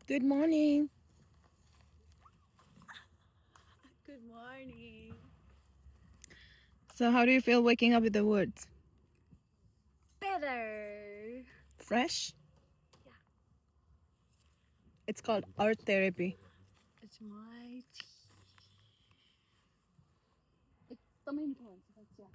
Good morning. Good morning. So, how do you feel waking up with the woods? Better. Fresh? Yeah, It's called art therapy. it's my tea. It's the main point. That's yeah.